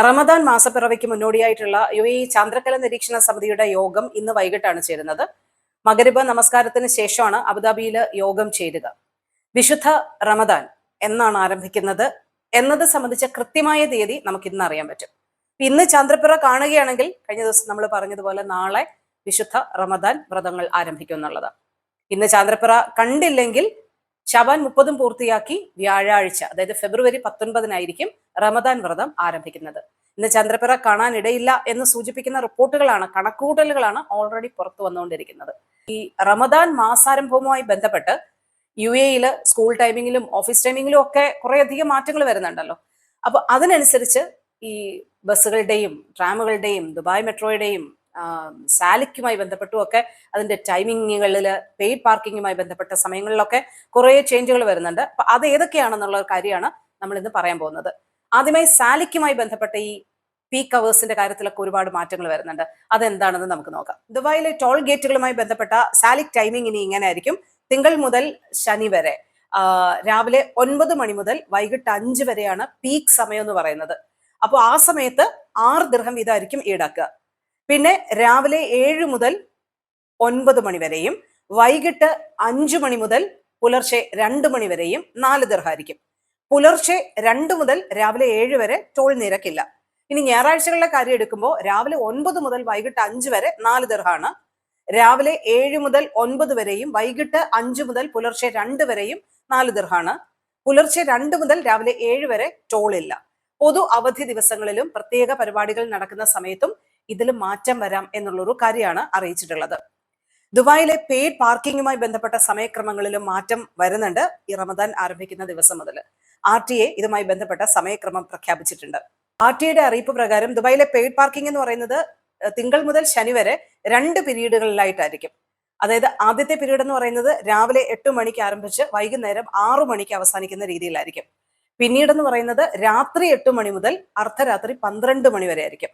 Ramadan മാസപ്പിറവിക്ക് മുന്നോടിയായിട്ടുള്ള UAE ചന്ദ്രക്കല നിരീക്ഷണ സമിതിയുടെ യോഗം ഇന്ന് വൈകിട്ടാണ് ചേരുന്നത്. മഗ്‌രിബ് നമസ്കാരത്തിന് ശേഷമാണ് അബുദാബിയിൽ യോഗം ചേരുക. വിശുദ്ധ റമദാൻ എന്നാണ് ആരംഭിക്കുന്നത് എന്നത് സംബന്ധിച്ച കൃത്യമായ തീയതി നമുക്ക് ഇന്ന് അറിയാൻ പറ്റും. ഇന്ന് ചന്ദ്രപ്പിറ കാണുകയാണെങ്കിൽ കഴിഞ്ഞ ദിവസം നമ്മൾ പറഞ്ഞതുപോലെ നാളെ വിശുദ്ധ റമദാൻ വ്രതങ്ങൾ ആരംഭിക്കും എന്നുള്ളത്. ഇന്ന് ചന്ദ്രപ്പിറ കണ്ടില്ലെങ്കിൽ ശബാൻ 30 പൂർത്തിയാക്കി വ്യാഴാഴ്ച, അതായത് ഫെബ്രുവരി 19 റമദാൻ വ്രതം ആരംഭിക്കുന്നത്. ഇന്ന് ചന്ദ്രപ്പിറ കാണാനിടയില്ല എന്ന് സൂചിപ്പിക്കുന്ന റിപ്പോർട്ടുകളാണ്, കണക്കുകൂട്ടലുകളാണ് ഓൾറെഡി പുറത്തു വന്നുകൊണ്ടിരിക്കുന്നത്. ഈ റമദാൻ മാസാരംഭവുമായി ബന്ധപ്പെട്ട് UAE സ്കൂൾ ടൈമിങ്ങിലും ഓഫീസ് ടൈമിങ്ങിലും ഒക്കെ കുറേയധികം മാറ്റങ്ങൾ വരുന്നുണ്ടല്ലോ. അപ്പൊ അതിനനുസരിച്ച് ഈ ബസ്സുകളുടെയും ട്രാമുകളുടെയും ദുബായ് മെട്രോയുടെയും സാലിക്കുമായി ബന്ധപ്പെട്ടും ഒക്കെ അതിന്റെ ടൈമിങ്ങുകളിൽ പെയ്ഡ് പാർക്കിങ്ങുമായി ബന്ധപ്പെട്ട സമയങ്ങളിലൊക്കെ കുറേ ചേഞ്ചുകൾ വരുന്നുണ്ട്. അപ്പൊ അത് ഏതൊക്കെയാണെന്നുള്ള ഒരു കാര്യമാണ് നമ്മൾ ഇന്ന് പറയാൻ പോകുന്നത്. ആദ്യമായി സാലിക്കുമായി ബന്ധപ്പെട്ട ഈ പീക്ക് അവേഴ്സിന്റെ കാര്യത്തിലൊക്കെ ഒരുപാട് മാറ്റങ്ങൾ വരുന്നുണ്ട്. അതെന്താണെന്ന് നമുക്ക് നോക്കാം. ദുബായിലെ ടോൾ ഗേറ്റുകളുമായി ബന്ധപ്പെട്ട സാലിക് ടൈമിംഗ് ഇനി ഇങ്ങനെ ആയിരിക്കും. തിങ്കൾ മുതൽ ശനി വരെ രാവിലെ 9 മണി മുതൽ വൈകിട്ട് 5 വരെയാണ് പീക്ക് സമയം എന്ന് പറയുന്നത്. അപ്പോൾ ആ സമയത്ത് 6 ദിർഹം വീതമായിരിക്കും ഈടാക്കുക. പിന്നെ രാവിലെ 7 മുതൽ 9 മണി വരെയും വൈകിട്ട് 5 മണി മുതൽ പുലർച്ചെ 2 മണി വരെയും 4 ദിർഹമായിരിക്കും. പുലർച്ചെ 2 മുതൽ രാവിലെ 7 വരെ ടോൾ നിരക്കില്ല. ഇനി ഞായറാഴ്ചകളുടെ കാര്യം എടുക്കുമ്പോൾ രാവിലെ 9 മുതൽ വൈകിട്ട് 5 വരെ 4 ദിർഹമാണ്. രാവിലെ 7 മുതൽ 9 വരെയും വൈകിട്ട് 5 മുതൽ പുലർച്ചെ 2 വരെയും 4 ദിർഹമാണ്. പുലർച്ചെ 2 മുതൽ രാവിലെ 7 വരെ ടോളില്ല. പൊതു അവധി ദിവസങ്ങളിലും പ്രത്യേക പരിപാടികൾ നടക്കുന്ന സമയത്തും ഇതിൽ മാറ്റം വരാം എന്നുള്ളൊരു കാര്യമാണ് അറിയിച്ചിട്ടുള്ളത്. ദുബായിലെ പെയ്ഡ് പാർക്കിങ്ങുമായി ബന്ധപ്പെട്ട സമയക്രമങ്ങളിലും മാറ്റം വരുന്നുണ്ട്. ഈ റമദാൻ ആരംഭിക്കുന്ന ദിവസം മുതൽ RTA ഇതുമായി ബന്ധപ്പെട്ട സമയക്രമം പ്രഖ്യാപിച്ചിട്ടുണ്ട്. RTAയുടെ അറിയിപ്പ് പ്രകാരം ദുബായിലെ പെയ്ഡ് പാർക്കിംഗ് എന്ന് പറയുന്നത് തിങ്കൾ മുതൽ ശനി വരെ 2 പീരീഡുകളിലായിട്ടായിരിക്കും. അതായത് ആദ്യത്തെ പീരീഡ് എന്ന് പറയുന്നത് രാവിലെ 8 മണിക്ക് ആരംഭിച്ച് വൈകുന്നേരം 6 മണിക്ക് അവസാനിക്കുന്ന രീതിയിലായിരിക്കും. പിന്നീടെന്ന് പറയുന്നത് രാത്രി 8 മണി മുതൽ അർദ്ധരാത്രി 12 മണി വരെ ആയിരിക്കും.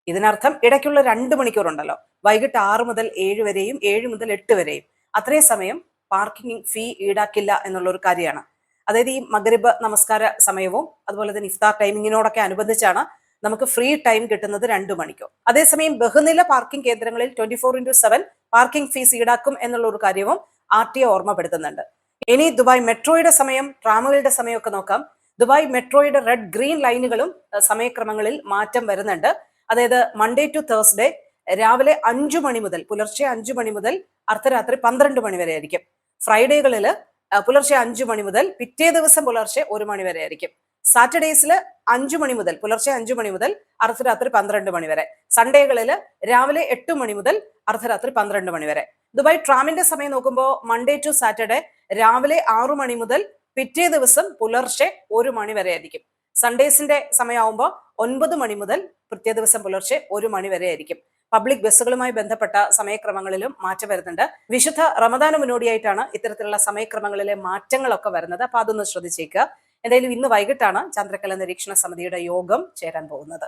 ഇതിനർത്ഥം ഇടയ്ക്കുള്ള 2 മണിക്കൂറുണ്ടല്ലോ, വൈകിട്ട് 6 മുതൽ 7 വരെയും 7 മുതൽ 8 വരെയും അത്രയും സമയം പാർക്കിംഗ് ഫീ ഈടാക്കില്ല എന്നുള്ളൊരു കാര്യമാണ്. അതായത് ഈ മഗ്‌രിബ് നമസ്കാര സമയവും അതുപോലെ തന്നെ ഇഫ്താർ ടൈമിങ്ങിനോടൊക്കെ അനുബന്ധിച്ചാണ് നമുക്ക് ഫ്രീ ടൈം കിട്ടുന്നത് 2 മണിക്കോ. അതേസമയം ബഹുനില പാർക്കിംഗ് കേന്ദ്രങ്ങളിൽ 24/7 പാർക്കിംഗ് ഫീസ് ഈടാക്കും എന്നുള്ള ഒരു കാര്യവും RTA ഓർമ്മപ്പെടുത്തുന്നുണ്ട്. ഇനി ദുബായ് മെട്രോയുടെ സമയം, ട്രാമുകളുടെ സമയമൊക്കെ നോക്കാം. ദുബായ് മെട്രോയുടെ റെഡ് ഗ്രീൻ ലൈനുകളും സമയക്രമങ്ങളിൽ മാറ്റം വരുന്നുണ്ട്. അതായത് മൺഡേ ടു തേഴ്സ്ഡേ രാവിലെ 5 മണി മുതൽ പുലർച്ചെ 5 മണി മുതൽ അർദ്ധരാത്രി 12 മണി വരെ ആയിരിക്കും. ഫ്രൈഡേകളിൽ പുലർച്ചെ 5 മണി മുതൽ പിറ്റേ ദിവസം പുലർച്ചെ 1 മണി വരെ ആയിരിക്കും. സാറ്റർഡേസിൽ 5 മണി മുതൽ പുലർച്ചെ 5 മണി മുതൽ അർദ്ധരാത്രി 12 മണി വരെ. സൺഡേകളിൽ രാവിലെ 8 മണി മുതൽ അർദ്ധരാത്രി 12 മണി വരെ. ദുബായ് ട്രാമിന്റെ സമയം നോക്കുമ്പോൾ മൺഡേ ടു സാറ്റർഡേ രാവിലെ 6 മണി മുതൽ പിറ്റേ ദിവസം പുലർച്ചെ 1 മണി വരെ ആയിരിക്കും. സൺഡേസിന്റെ സമയമാകുമ്പോൾ 9 മണി മുതൽ പിറ്റേ ദിവസം പുലർച്ചെ 1 മണി വരെ ആയിരിക്കും. പബ്ലിക് ബസ്സുകളുമായി ബന്ധപ്പെട്ട സമയക്രമങ്ങളിലും മാറ്റം വരുന്നുണ്ട്. വിശുദ്ധ റമദാന് മുന്നോടിയായിട്ടാണ് ഇത്തരത്തിലുള്ള സമയക്രമങ്ങളിലെ മാറ്റങ്ങളൊക്കെ വരുന്നത്. അപ്പൊ അതൊന്ന് ശ്രദ്ധിച്ചേക്കുക. എന്തായാലും ഇന്ന് വൈകിട്ടാണ് ചന്ദ്രക്കല നിരീക്ഷണ സമിതിയുടെ യോഗം ചേരാൻ പോകുന്നത്.